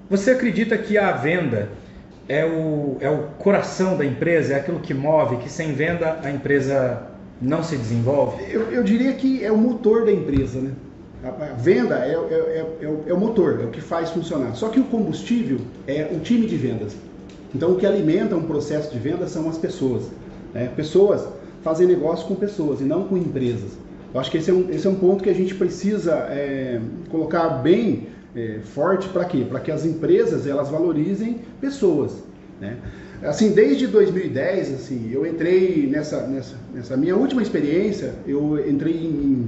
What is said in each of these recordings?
Você acredita que a venda é o coração da empresa, é aquilo que move, que sem venda a empresa não se desenvolve? Eu diria que é o motor da empresa, né? A venda é o motor, é o que faz funcionar. Só que o combustível é o time de vendas. Então, o que alimenta um processo de venda são as pessoas, né? Pessoas fazem negócio com pessoas e não com empresas. Eu acho que esse é um ponto que a gente precisa colocar bem forte. Para quê? Para que as empresas elas valorizem pessoas, né? Assim, desde 2010, assim, eu entrei nessa minha última experiência, eu entrei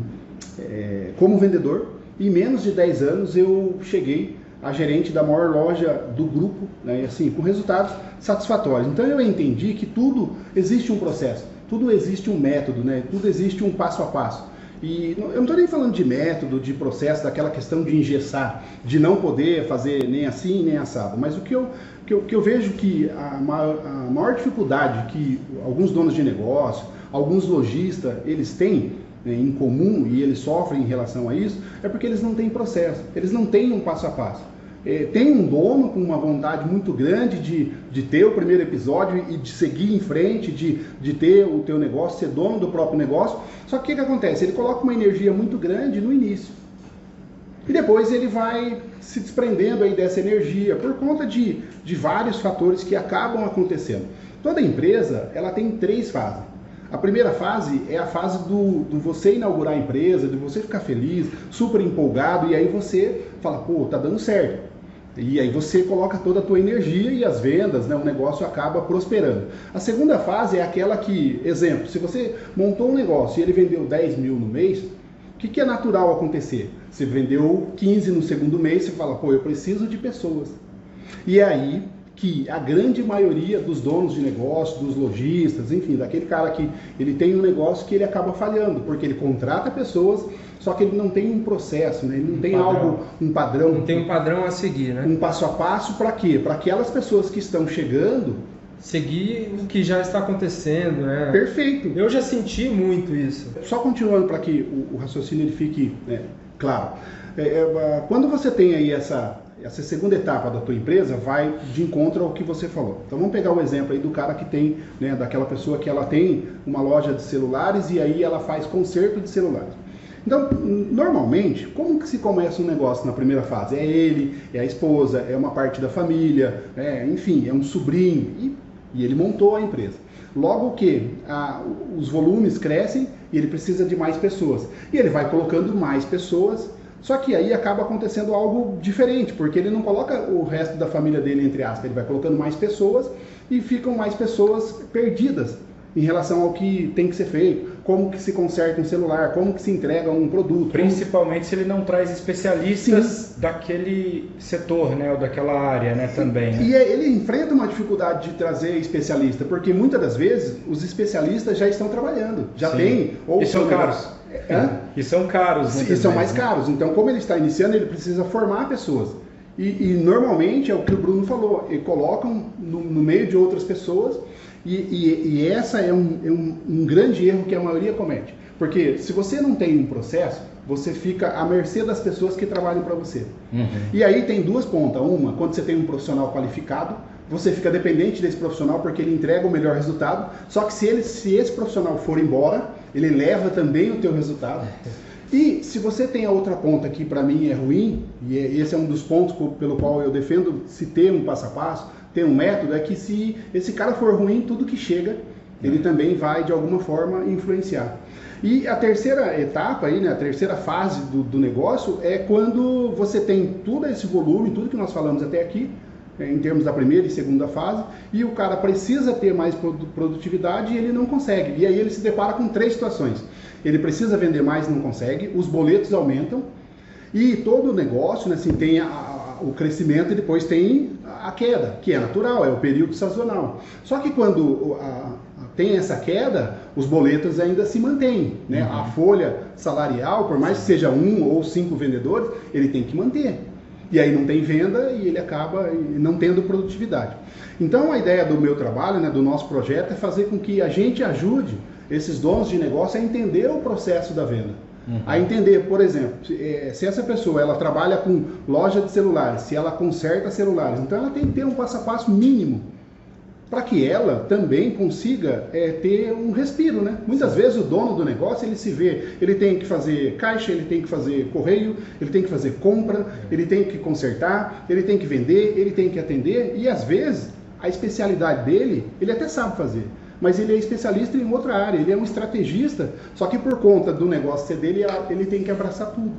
como vendedor, e em menos de 10 anos eu cheguei a gerente da maior loja do grupo, né, assim, com resultados satisfatórios. Então eu entendi que tudo existe um processo, tudo existe um método, né, tudo existe um passo a passo. E eu não estou nem falando de método, de processo, daquela questão de engessar, de não poder fazer nem assim nem assado, mas o que eu vejo que a maior dificuldade que alguns donos de negócio, alguns lojistas, eles têm, né, em comum, e eles sofrem em relação a isso, é porque eles não têm processo, eles não têm um passo a passo. Tem um dono com uma vontade muito grande de ter o primeiro episódio e de seguir em frente, de ter o teu negócio, ser dono do próprio negócio. Só que o que acontece? Ele coloca uma energia muito grande no início. E depois ele vai se desprendendo aí dessa energia por conta de vários fatores que acabam acontecendo. Toda empresa ela tem 3 fases. A primeira fase é a fase do você inaugurar a empresa, de você ficar feliz, super empolgado, e aí você fala, pô, tá dando certo. E aí você coloca toda a tua energia e as vendas, né, o negócio acaba prosperando. A segunda fase é aquela que, exemplo, se você montou um negócio e ele vendeu 10 mil no mês, o que é natural acontecer? Você vendeu 15 no segundo mês, você fala, pô, eu preciso de pessoas. E é aí que a grande maioria dos donos de negócio, dos lojistas, enfim, daquele cara que ele tem um negócio que ele acaba falhando, porque ele contrata pessoas, só que ele não tem um processo, né? Ele não tem algo, um padrão. Não tem um padrão a seguir, né? Um passo a passo para quê? Para aquelas pessoas que estão chegando seguir o que já está acontecendo, né? Perfeito. Eu já senti muito isso. Só continuando para que o raciocínio ele fique claro. Quando você tem aí essa segunda etapa da tua empresa, vai de encontro ao que você falou. Então vamos pegar o exemplo aí do cara que tem, né, daquela pessoa que ela tem uma loja de celulares e aí ela faz conserto de celulares. Então, normalmente, como que se começa um negócio na primeira fase? É ele, é a esposa, é uma parte da família, enfim, é um sobrinho, e ele montou a empresa. Logo que os volumes crescem e ele precisa de mais pessoas. E ele vai colocando mais pessoas, só que aí acaba acontecendo algo diferente, porque ele não coloca o resto da família dele, entre aspas, ele vai colocando mais pessoas e ficam mais pessoas perdidas em relação ao que tem que ser feito, como que se conserta um celular, como que se entrega um produto. Principalmente se ele não traz especialistas daquele setor, né, ou daquela área, né, também. Né? E ele enfrenta uma dificuldade de trazer especialista, porque muitas das vezes os especialistas já estão trabalhando, já tem... E são caros. E são caros. E são mais caros. Então, como ele está iniciando, ele precisa formar pessoas. E normalmente é o que o Bruno falou, eles colocam no meio de outras pessoas, e essa é um grande erro que a maioria comete. Porque se você não tem um processo, você fica à mercê das pessoas que trabalham para você. Uhum. E aí tem 2 pontas. Uma, quando você tem um profissional qualificado, você fica dependente desse profissional porque ele entrega o melhor resultado. Só que se esse profissional for embora, ele leva também o teu resultado. E se você tem a outra ponta que para mim é ruim, e esse é um dos pontos pelo qual eu defendo se ter um passo a passo, ter um método, é que se esse cara for ruim, tudo que chega, ele também vai de alguma forma influenciar. E a terceira etapa, aí, né, a terceira fase do negócio é quando você tem todo esse volume, tudo que nós falamos até aqui, em termos da primeira e segunda fase, e o cara precisa ter mais produtividade e ele não consegue. E aí ele se depara com 3 situações. Ele precisa vender mais e não consegue, os boletos aumentam, e todo o negócio, né, assim, tem o crescimento e depois tem a queda, que é natural, é o período sazonal. Só que quando tem essa queda, os boletos ainda se mantêm, né? Uhum. A folha salarial, por mais que seja 1 ou 5 vendedores, ele tem que manter. E aí não tem venda e ele acaba não tendo produtividade. Então a ideia do meu trabalho, né, do nosso projeto, é fazer com que a gente ajude esses donos de negócio a entender o processo da venda. A entender, por exemplo, se essa pessoa ela trabalha com loja de celulares, se ela conserta celulares, então ela tem que ter um passo a passo mínimo para que ela também consiga ter um respiro, né? Muitas vezes o dono do negócio, ele se vê, ele tem que fazer caixa, ele tem que fazer correio, ele tem que fazer compra, ele tem que consertar, ele tem que vender, ele tem que atender, e às vezes a especialidade dele, ele até sabe fazer, mas ele é especialista em outra área, ele é um estrategista, só que por conta do negócio ser dele, ele tem que abraçar tudo.